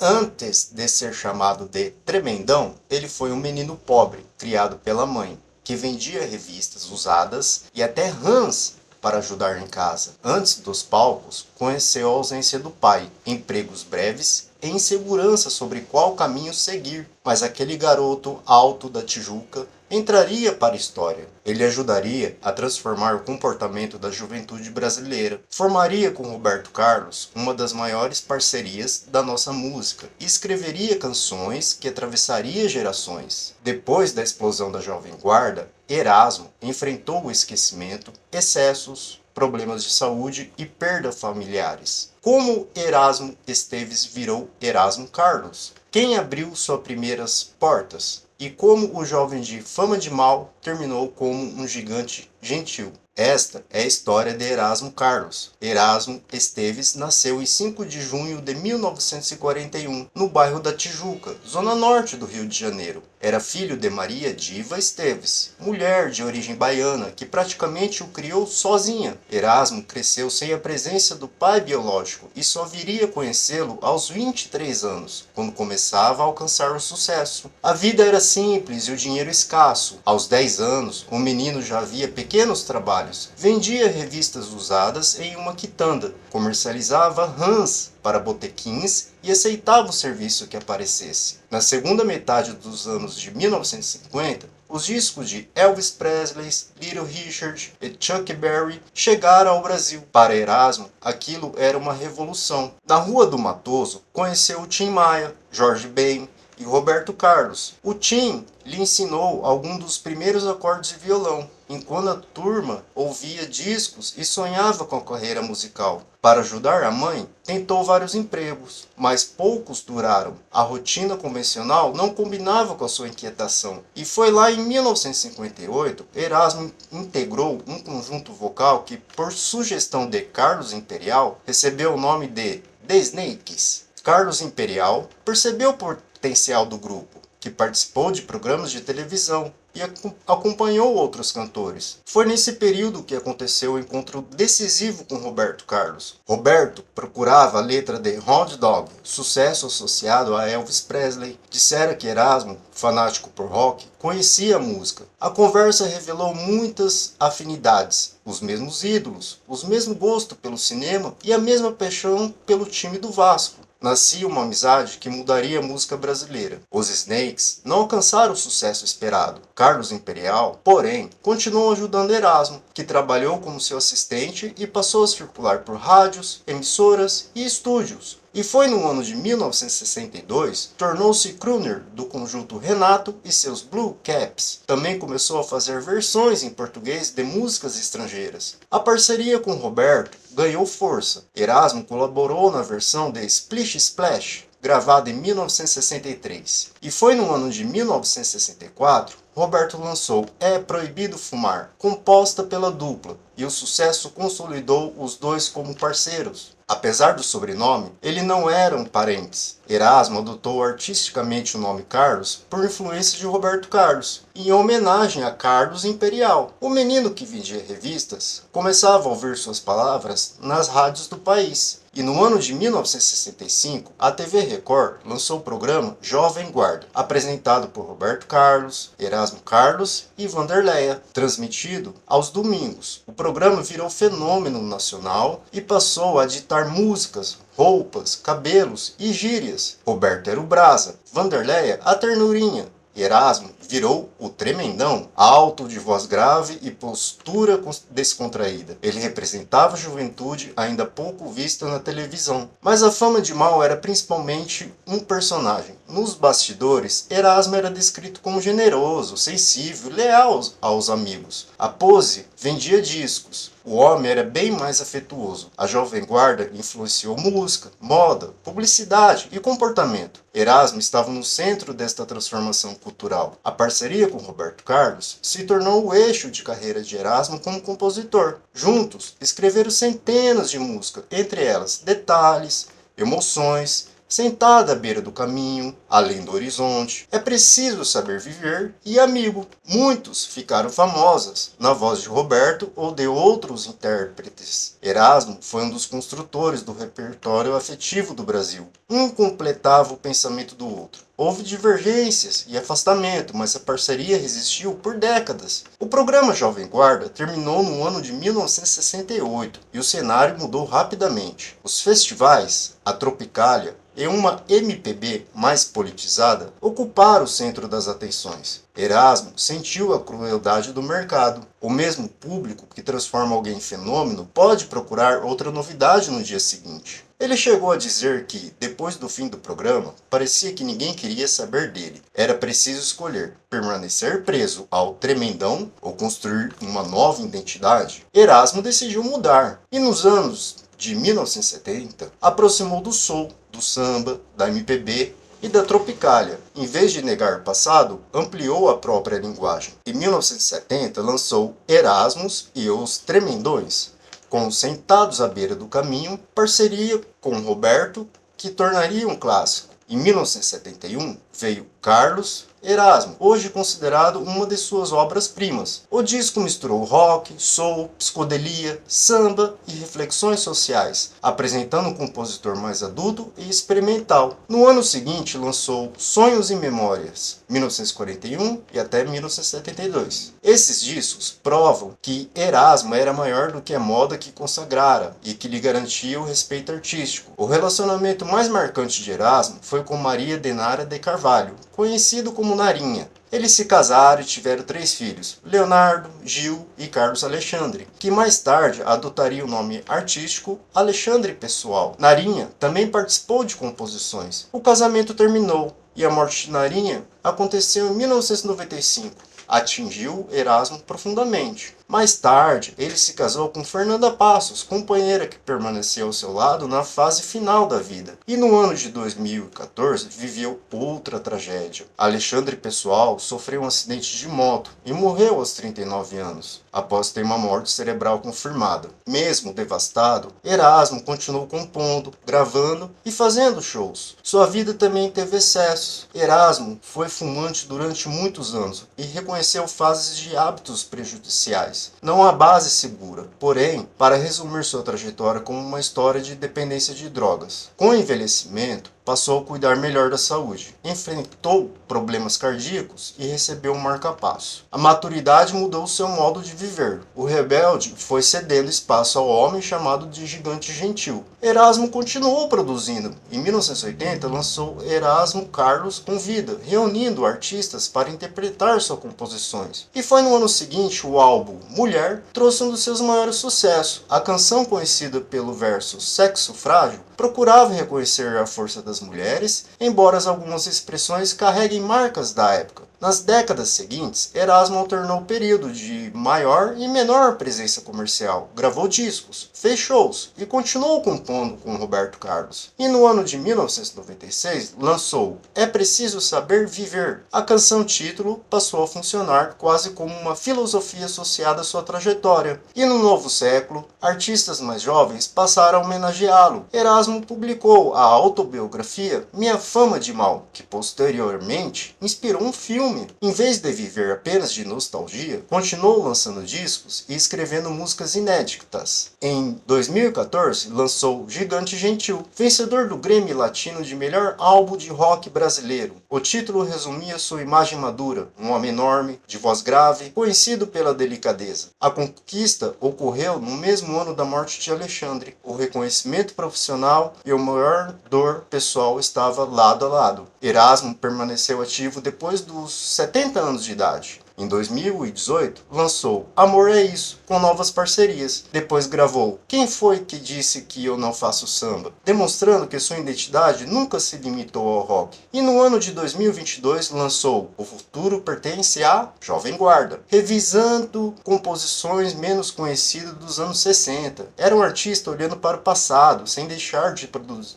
Antes de ser chamado de Tremendão, ele foi um menino pobre, criado pela mãe, que vendia revistas usadas e até rãs para ajudar em casa. Antes dos palcos, conheceu a ausência do pai, empregos breves e insegurança sobre qual caminho seguir. Mas aquele garoto alto da Tijuca entraria para a história. Ele ajudaria a transformar o comportamento da juventude brasileira. Formaria com Roberto Carlos uma das maiores parcerias da nossa música e escreveria canções que atravessaria gerações. Depois da explosão da Jovem Guarda, Erasmo enfrentou o esquecimento, excessos, problemas de saúde e perda familiares. Como Erasmo Esteves virou Erasmo Carlos? Quem abriu suas primeiras portas? E como o jovem de fama de mal terminou como um gigante gentil. Esta é a história de Erasmo Carlos. Erasmo Esteves nasceu em 5 de junho de 1941, no bairro da Tijuca, zona norte do Rio de Janeiro. Era filho de Maria Diva Esteves, mulher de origem baiana que praticamente o criou sozinha. Erasmo cresceu sem a presença do pai biológico e só viria conhecê-lo aos 23 anos, quando começava a alcançar o sucesso. A vida era simples e o dinheiro escasso. Aos 10 anos, o menino já havia pequenos trabalhos. Vendia revistas usadas em uma quitanda, comercializava rãs para botequins e aceitava o serviço que aparecesse. Na segunda metade dos anos de 1950, os discos de Elvis Presley, Little Richard e Chuck Berry chegaram ao Brasil. Para Erasmo, aquilo era uma revolução. Na Rua do Matoso, conheceu Tim Maia, Jorge Ben e Roberto Carlos. O Tim lhe ensinou alguns dos primeiros acordes de violão, enquanto a turma ouvia discos e sonhava com a carreira musical. Para ajudar a mãe, tentou vários empregos, mas poucos duraram. A rotina convencional não combinava com a sua inquietação. E foi lá em 1958, Erasmo integrou um conjunto vocal que, por sugestão de Carlos Imperial, recebeu o nome de The Snakes. Carlos Imperial percebeu o potencial do grupo, que participou de programas de televisão e acompanhou outros cantores. Foi nesse período que aconteceu o encontro decisivo com Roberto Carlos. Roberto procurava a letra de Hot Dog, sucesso associado a Elvis Presley. Dissera que Erasmo, fanático por rock, conhecia a música. A conversa revelou muitas afinidades, os mesmos ídolos, os mesmos gostos pelo cinema e a mesma paixão pelo time do Vasco. Nascia uma amizade que mudaria a música brasileira. Os Snakes não alcançaram o sucesso esperado. Carlos Imperial, porém, continuou ajudando Erasmo, que trabalhou como seu assistente e passou a circular por rádios, emissoras e estúdios. E foi no ano de 1962, tornou-se crooner do conjunto Renato e seus Blue Caps. Também começou a fazer versões em português de músicas estrangeiras. A parceria com Roberto ganhou força. Erasmo colaborou na versão de Splish Splash, gravada em 1963. E foi no ano de 1964, Roberto lançou É Proibido Fumar, composta pela dupla, e o sucesso consolidou os dois como parceiros. Apesar do sobrenome, eles não eram parentes. Erasmo adotou artisticamente o nome Carlos por influência de Roberto Carlos, em homenagem a Carlos Imperial. O menino que vendia revistas começava a ouvir suas palavras nas rádios do país. E no ano de 1965, a TV Record lançou o programa Jovem Guarda, apresentado por Roberto Carlos, Erasmo Carlos e Vanderleia, transmitido aos domingos. O programa virou fenômeno nacional e passou a ditar músicas, roupas, cabelos e gírias. Roberto era o brasa, Vanderleia a ternurinha. Erasmo virou o tremendão, alto, de voz grave e postura descontraída. Ele representava a juventude ainda pouco vista na televisão. Mas a fama de mal era principalmente um personagem. Nos bastidores, Erasmo era descrito como generoso, sensível, leal aos amigos. A pose vendia discos. O homem era bem mais afetuoso. A Jovem Guarda influenciou música, moda, publicidade e comportamento. Erasmo estava no centro desta transformação cultural. A parceria com Roberto Carlos se tornou o eixo de carreira de Erasmo como compositor. Juntos, escreveram centenas de músicas, entre elas Detalhes, Emoções, Sentada à beira do caminho, além do horizonte, é preciso saber viver e amigo. Muitos ficaram famosas na voz de Roberto ou de outros intérpretes. Erasmo foi um dos construtores do repertório afetivo do Brasil. Um completava o pensamento do outro. Houve divergências e afastamento, mas a parceria resistiu por décadas. O programa Jovem Guarda terminou no ano de 1968 e o cenário mudou rapidamente. Os festivais, a Tropicália e uma MPB mais politizada ocuparam o centro das atenções. Erasmo sentiu a crueldade do mercado. O mesmo público que transforma alguém em fenômeno pode procurar outra novidade no dia seguinte. Ele chegou a dizer que, depois do fim do programa, parecia que ninguém queria saber dele. Era preciso escolher permanecer preso ao tremendão ou construir uma nova identidade. Erasmo decidiu mudar e nos anos de 1970 aproximou do soul, do samba, da MPB e da Tropicália. Em vez de negar o passado, ampliou a própria linguagem. Em 1970 lançou Erasmus e os Tremendões, com Sentados à Beira do Caminho, parceria com Roberto, que tornaria um clássico. Em 1971 veio Carlos Erasmo, hoje considerado uma de suas obras-primas. O disco misturou rock, soul, psicodelia, samba e reflexões sociais, apresentando um compositor mais adulto e experimental. No ano seguinte lançou Sonhos e Memórias, 1941 e até 1972. Esses discos provam que Erasmo era maior do que a moda que consagrara e que lhe garantia o respeito artístico. O relacionamento mais marcante de Erasmo foi com Maria Denara de Carvalho, conhecido como Narinha. Eles se casaram e tiveram 3 filhos, Leonardo, Gil e Carlos Alexandre, que mais tarde adotaria o nome artístico Alexandre Pessoal. Narinha também participou de composições. O casamento terminou e a morte de Narinha aconteceu em 1995. Atingiu Erasmo profundamente. Mais tarde, ele se casou com Fernanda Passos, companheira que permaneceu ao seu lado na fase final da vida. E no ano de 2014, viveu outra tragédia. Alexandre Pessoal sofreu um acidente de moto e morreu aos 39 anos, após ter uma morte cerebral confirmada. Mesmo devastado, Erasmo continuou compondo, gravando e fazendo shows. Sua vida também teve excessos. Erasmo foi fumante durante muitos anos e reconheceu fases de hábitos prejudiciais. Não há base segura, porém, para resumir sua trajetória como uma história de dependência de drogas. Com o envelhecimento, passou a cuidar melhor da saúde, enfrentou problemas cardíacos e recebeu um marca-passo. A maturidade mudou seu modo de viver. O rebelde foi cedendo espaço ao homem chamado de Gigante Gentil. Erasmo continuou produzindo. Em 1980 lançou Erasmo Carlos Convida, reunindo artistas para interpretar suas composições. E foi no ano seguinte o álbum Mulher trouxe um dos seus maiores sucessos. A canção, conhecida pelo verso Sexo Frágil, procurava reconhecer a força das mulheres, embora algumas expressões carreguem marcas da época. Nas décadas seguintes, Erasmo alternou o período de maior e menor presença comercial, gravou discos, fez shows e continuou compondo com Roberto Carlos. E no ano de 1996 lançou É Preciso Saber Viver. A canção título passou a funcionar quase como uma filosofia associada à sua trajetória. E no novo século, artistas mais jovens passaram a homenageá-lo. Erasmo publicou a autobiografia Minha Fama de Mal, que posteriormente inspirou um filme. Em vez de viver apenas de nostalgia, continuou lançando discos e escrevendo músicas inéditas. Em 2014, lançou Gigante Gentil, vencedor do Grammy Latino de melhor álbum de rock brasileiro. O título resumia sua imagem madura, um homem enorme, de voz grave, conhecido pela delicadeza. A conquista ocorreu no mesmo ano da morte de Alexandre. O reconhecimento profissional e o maior dor pessoal estava lado a lado. Erasmo permaneceu ativo depois dos 70 anos de idade. Em 2018, lançou Amor é Isso, com novas parcerias. Depois gravou Quem Foi Que Disse Que Eu Não Faço Samba, demonstrando que sua identidade nunca se limitou ao rock. E no ano de 2022 lançou O Futuro Pertence à Jovem Guarda, revisando composições menos conhecidas dos anos 60. Era um artista olhando para o passado, sem deixar de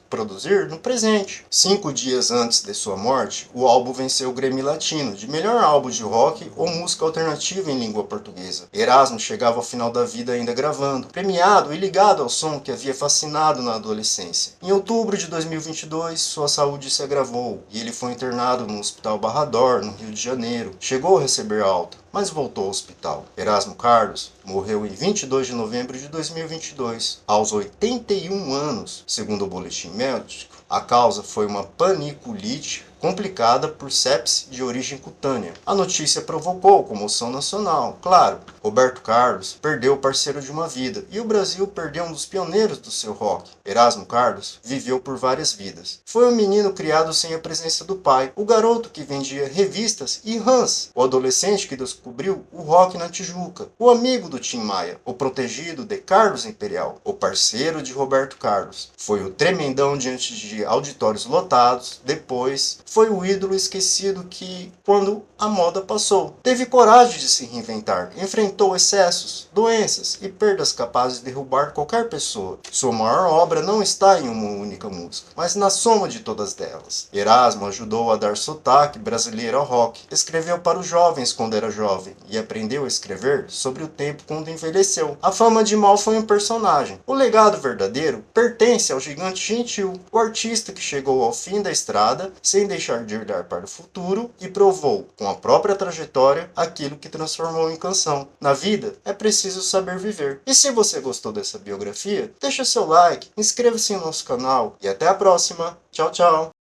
produzir no presente. 5 dias antes de sua morte, o álbum venceu o Grammy Latino de melhor álbum de rock ou música alternativa em língua portuguesa. Erasmo chegava ao final da vida ainda gravando, premiado e ligado ao som que havia fascinado na adolescência. Em outubro de 2022, sua saúde se agravou e ele foi internado no Hospital Barra d'Or, no Rio de Janeiro. Chegou a receber alta, mas voltou ao hospital. Erasmo Carlos morreu em 22 de novembro de 2022, aos 81 anos, segundo o boletim médico. A causa foi uma paniculite complicada por sepse de origem cutânea. A notícia provocou comoção nacional. Claro, Roberto Carlos perdeu o parceiro de uma vida e o Brasil perdeu um dos pioneiros do seu rock. Erasmo Carlos viveu por várias vidas. Foi um menino criado sem a presença do pai, o garoto que vendia revistas e rãs, o adolescente que descobriu o rock na Tijuca, o amigo do Tim Maia, o protegido de Carlos Imperial, o parceiro de Roberto Carlos. Foi o tremendão diante de auditórios lotados, depois foi o ídolo esquecido que, quando a moda passou, teve coragem de se reinventar, enfrentou excessos, doenças e perdas capazes de derrubar qualquer pessoa. Sua maior obra não está em uma única música, mas na soma de todas delas. Erasmo ajudou a dar sotaque brasileiro ao rock, escreveu para os jovens quando era jovem e aprendeu a escrever sobre o tempo quando envelheceu. A fama de mal foi um personagem. O legado verdadeiro pertence ao gigante gentil, o artista que chegou ao fim da estrada sem deixar de olhar para o futuro e provou, com a própria trajetória, aquilo que transformou em canção. Na vida, é preciso saber viver. E se você gostou dessa biografia, deixa seu like, inscreva-se no nosso canal e até a próxima. Tchau, tchau!